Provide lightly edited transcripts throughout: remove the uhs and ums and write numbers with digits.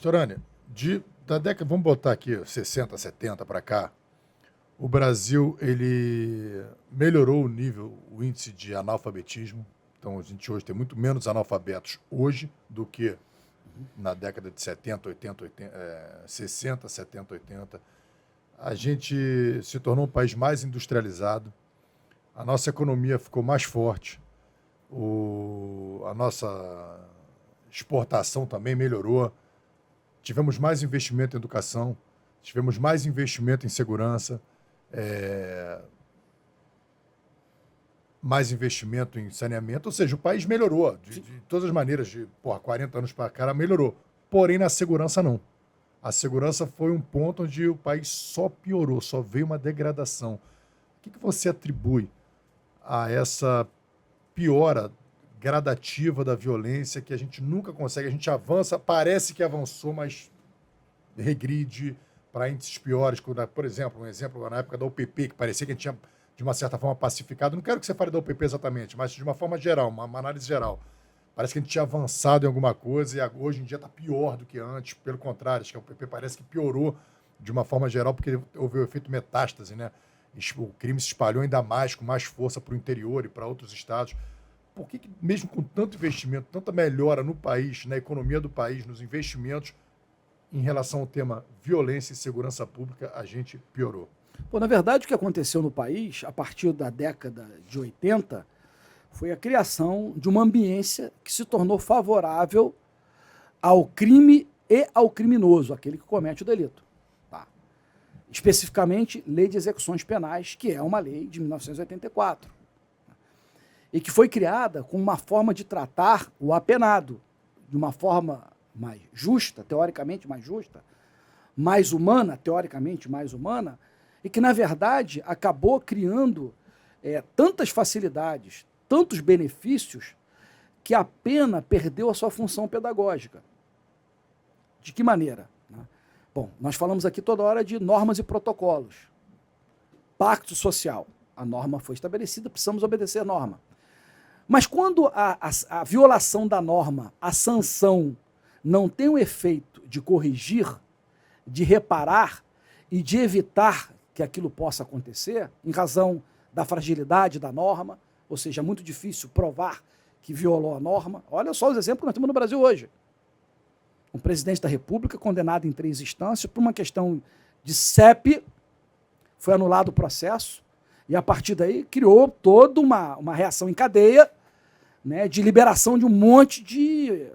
Torani, da década, vamos botar aqui 60, 70 para cá, o Brasil ele melhorou o índice de analfabetismo. Então a gente hoje tem muito menos analfabetos hoje do que na década de 70, 80, 80 60, 70, 80. A gente se tornou um país mais industrializado, a nossa economia ficou mais forte, a nossa exportação também melhorou. Tivemos mais investimento em educação, tivemos mais investimento em segurança, mais investimento em saneamento. Ou seja, o país melhorou de todas as maneiras. 40 anos para cá, melhorou. Porém, na segurança, não. A segurança foi um ponto onde o país só piorou, só veio uma degradação. O que você atribui a essa piora gradativa da violência que a gente nunca consegue? A gente avança, parece que avançou, mas regride para índices piores. Por exemplo, na época da UPP, que parecia que a gente tinha, de uma certa forma, pacificado. Não quero que você fale da UPP exatamente, mas de uma forma geral, uma análise geral. Parece que a gente tinha avançado em alguma coisa e hoje em dia está pior do que antes. Pelo contrário, acho que a UPP parece que piorou de uma forma geral, porque houve o efeito metástase, né? O crime se espalhou ainda mais, com mais força para o interior e para outros estados. Por que, mesmo com tanto investimento, tanta melhora no país, na economia do país, nos investimentos, em relação ao tema violência e segurança pública, a gente piorou? Na verdade, o que aconteceu no país, a partir da década de 80, foi a criação de uma ambiência que se tornou favorável ao crime e ao criminoso, aquele que comete o delito. Tá. Especificamente, Lei de Execuções Penais, que é uma lei de 1984. E que foi criada com uma forma de tratar o apenado, de uma forma mais justa, teoricamente mais justa, mais humana, teoricamente mais humana, e que, na verdade, acabou criando tantas facilidades, tantos benefícios, que a pena perdeu a sua função pedagógica. De que maneira? Bom, nós falamos aqui toda hora de normas e protocolos. Pacto social. A norma foi estabelecida, precisamos obedecer a norma. Mas quando a violação da norma, a sanção, não tem o efeito de corrigir, de reparar e de evitar que aquilo possa acontecer, em razão da fragilidade da norma, ou seja, é muito difícil provar que violou a norma. Olha só os exemplos que nós temos no Brasil hoje. Um presidente da República condenado em 3 instâncias por uma questão de CEP, foi anulado o processo, e a partir daí criou toda uma reação em cadeia, né, de liberação de um monte de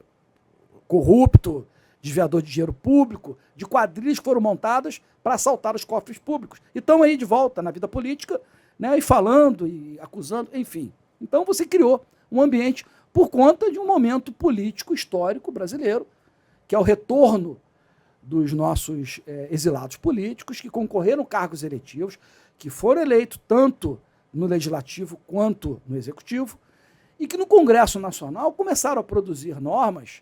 corrupto, desviador de dinheiro público, de quadrilhas que foram montadas para assaltar os cofres públicos. E estão aí de volta na vida política, né, e falando, e acusando, enfim. Então você criou um ambiente por conta de um momento político histórico brasileiro, que é o retorno dos nossos exilados políticos que concorreram a cargos eletivos, que foram eleitos tanto no Legislativo quanto no Executivo, e que no Congresso Nacional começaram a produzir normas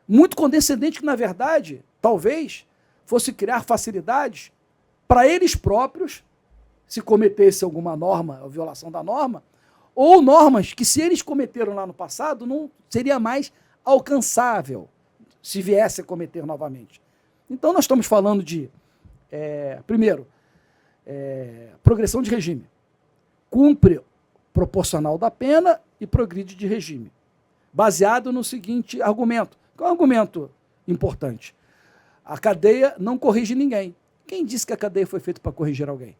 muito condescendentes que, na verdade, talvez fosse criar facilidades para eles próprios, se cometesse alguma norma, ou violação da norma, ou normas que, se eles cometeram lá no passado, não seria mais alcançável se viesse a cometer novamente. Então, nós estamos falando de, primeiro, progressão de regime. Cumpre proporcional da pena e progride de regime. Baseado no seguinte argumento, que é um argumento importante. A cadeia não corrige ninguém. Quem disse que a cadeia foi feita para corrigir alguém?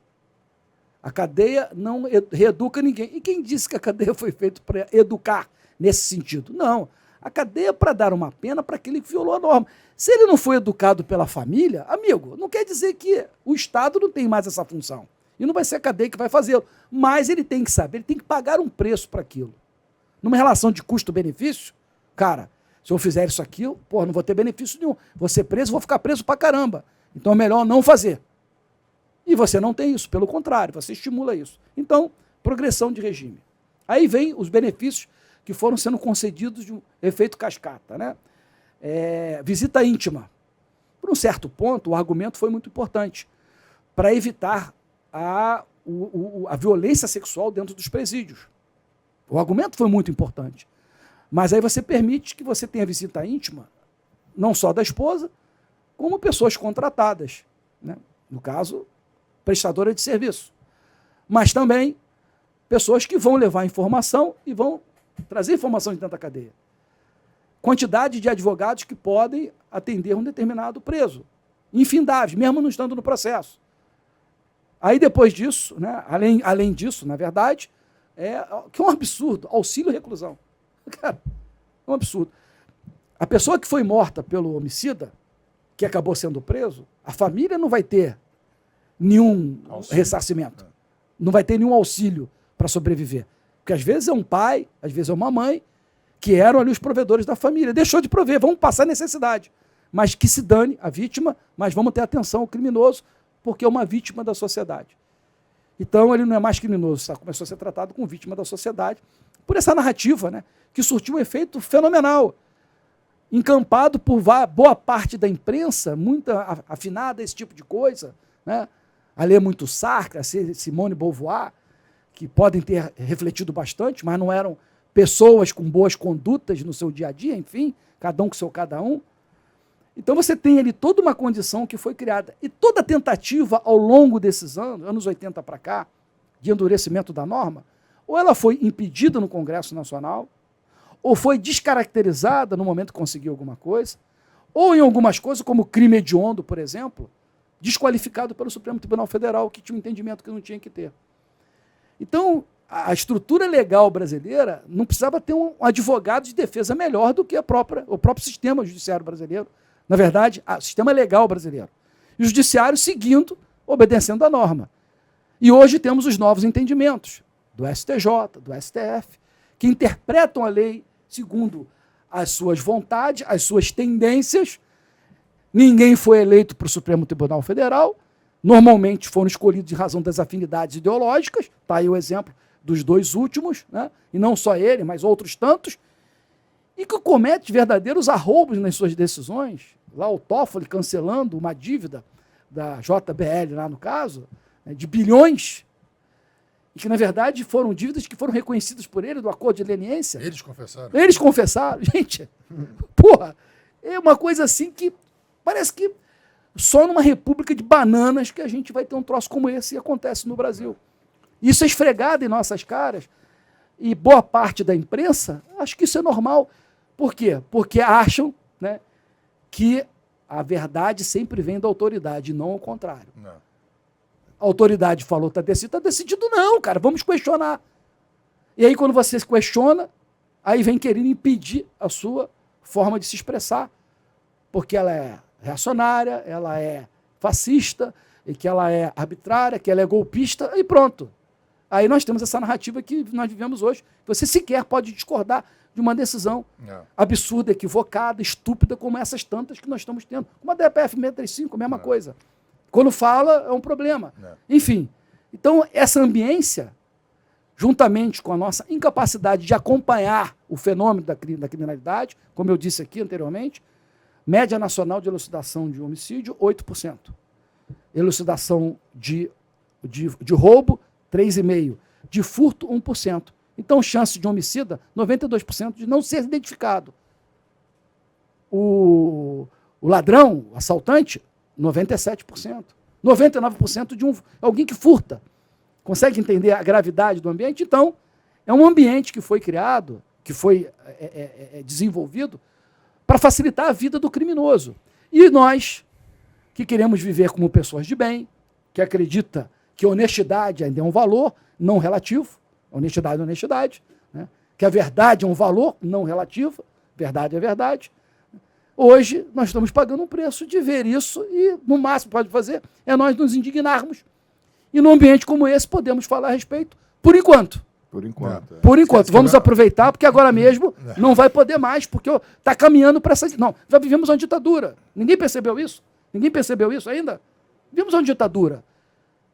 A cadeia não reeduca ninguém. E quem disse que a cadeia foi feita para educar nesse sentido? Não. A cadeia é para dar uma pena para aquele que violou a norma. Se ele não foi educado pela família, amigo, não quer dizer que o Estado não tem mais essa função. E não vai ser a cadeia que vai fazê-lo. Mas ele tem que saber, ele tem que pagar um preço para aquilo. Numa relação de custo-benefício, cara, se eu fizer isso aqui, não vou ter benefício nenhum. Vou ser preso, vou ficar preso pra caramba. Então é melhor não fazer. E você não tem isso, pelo contrário, você estimula isso. Então, progressão de regime. Aí vem os benefícios que foram sendo concedidos de um efeito cascata, né? Visita íntima. Por um certo ponto, o argumento foi muito importante para evitar a violência sexual dentro dos presídios. O argumento foi muito importante. Mas aí você permite que você tenha visita íntima, não só da esposa, como pessoas contratadas, né? No caso, prestadora de serviço. Mas também pessoas que vão levar informação e vão trazer informação de dentro da cadeia. Quantidade de advogados que podem atender um determinado preso. Infindáveis, mesmo não estando no processo. Aí depois disso, né, além disso, na verdade, que é um absurdo, auxílio reclusão. Cara, é um absurdo. A pessoa que foi morta pelo homicida, que acabou sendo preso, a família não vai ter nenhum ressarcimento. Não vai ter nenhum auxílio para sobreviver. Porque às vezes é um pai, às vezes é uma mãe, que eram ali os provedores da família. Deixou de prover, vamos passar necessidade. Mas que se dane a vítima, mas vamos ter atenção ao criminoso, porque é uma vítima da sociedade. Então ele não é mais criminoso, começou a ser tratado como vítima da sociedade, por essa narrativa, né, que surtiu um efeito fenomenal, encampado por boa parte da imprensa, muito afinada a esse tipo de coisa, né, a ler muito Sartre, a Simone de Beauvoir, que podem ter refletido bastante, mas não eram pessoas com boas condutas no seu dia a dia, enfim, cada um com seu cada um. Então você tem ali toda uma condição que foi criada. E toda tentativa ao longo desses anos 80 para cá, de endurecimento da norma, ou ela foi impedida no Congresso Nacional, ou foi descaracterizada no momento que conseguiu alguma coisa, ou em algumas coisas, como crime hediondo, por exemplo, desqualificado pelo Supremo Tribunal Federal, que tinha um entendimento que não tinha que ter. Então, a estrutura legal brasileira não precisava ter um advogado de defesa melhor do que o próprio sistema judiciário brasileiro. Na verdade, o sistema legal brasileiro. E o judiciário seguindo, obedecendo à norma. E hoje temos os novos entendimentos do STJ, do STF, que interpretam a lei segundo as suas vontades, as suas tendências. Ninguém foi eleito para o Supremo Tribunal Federal. Normalmente foram escolhidos em razão das afinidades ideológicas. Está aí o exemplo dos dois últimos, né? E não só ele, mas outros tantos, e que comete verdadeiros arroubos nas suas decisões. Lá o Toffoli cancelando uma dívida da JBL, lá no caso, né, de bilhões, e que, na verdade, foram dívidas que foram reconhecidas por ele, do acordo de leniência. Eles confessaram. Eles confessaram. Gente, porra, é uma coisa assim que parece que só numa república de bananas que a gente vai ter um troço como esse, e acontece no Brasil. Isso é esfregado em nossas caras, e boa parte da imprensa acha que isso é normal. Por quê? Porque acham, né, que a verdade sempre vem da autoridade, não ao contrário. Não. A autoridade falou, está decidido não, cara, vamos questionar. E aí quando você se questiona, aí vem querendo impedir a sua forma de se expressar, porque ela é reacionária, ela é fascista, e que ela é arbitrária, que ela é golpista, e pronto. Aí nós temos essa narrativa que nós vivemos hoje. Você sequer pode discordar de uma decisão absurda, equivocada, estúpida, como essas tantas que nós estamos tendo. Como a DPF 635, a mesma coisa. Quando fala, é um problema. Enfim, então essa ambiência, juntamente com a nossa incapacidade de acompanhar o fenômeno da criminalidade, como eu disse aqui anteriormente, média nacional de elucidação de homicídio, 8%. Elucidação de roubo, 3,5%. De furto, 1%. Então, chance de homicida, 92% de não ser identificado. O ladrão, o assaltante, 97%. 99% de alguém que furta. Consegue entender a gravidade do ambiente? Então, é um ambiente que foi criado, que foi desenvolvido para facilitar a vida do criminoso. E nós, que queremos viver como pessoas de bem, que acredita que honestidade ainda é um valor não relativo, honestidade é honestidade, né? Que a verdade é um valor não relativo, verdade é verdade. Hoje nós estamos pagando um preço de ver isso e no máximo que pode fazer é nós nos indignarmos. E num ambiente como esse podemos falar a respeito por enquanto. Por enquanto. Por enquanto. Vamos aproveitar, porque agora mesmo não vai poder mais, porque está caminhando para essa... Não, já vivemos uma ditadura. Ninguém percebeu isso? Ninguém percebeu isso ainda? Vivemos uma ditadura.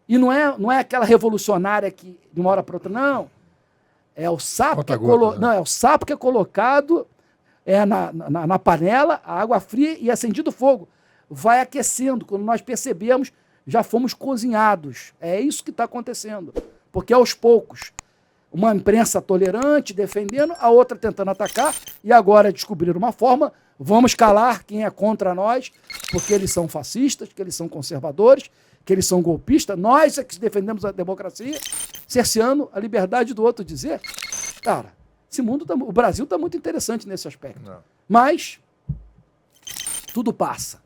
E não é aquela revolucionária que de uma hora para outra, não. É o sapo, é o sapo que é colocado na panela, a água fria e acendido o fogo. Vai aquecendo. Quando nós percebemos, já fomos cozinhados. É isso que está acontecendo. Porque aos poucos, uma imprensa tolerante, defendendo, a outra tentando atacar, e agora descobriram uma forma Vamos calar quem é contra nós, porque eles são fascistas, que eles são conservadores, que eles são golpistas. Nós é que defendemos a democracia, cerceando a liberdade do outro dizer. Cara, o Brasil está muito interessante nesse aspecto. Não. Mas tudo passa.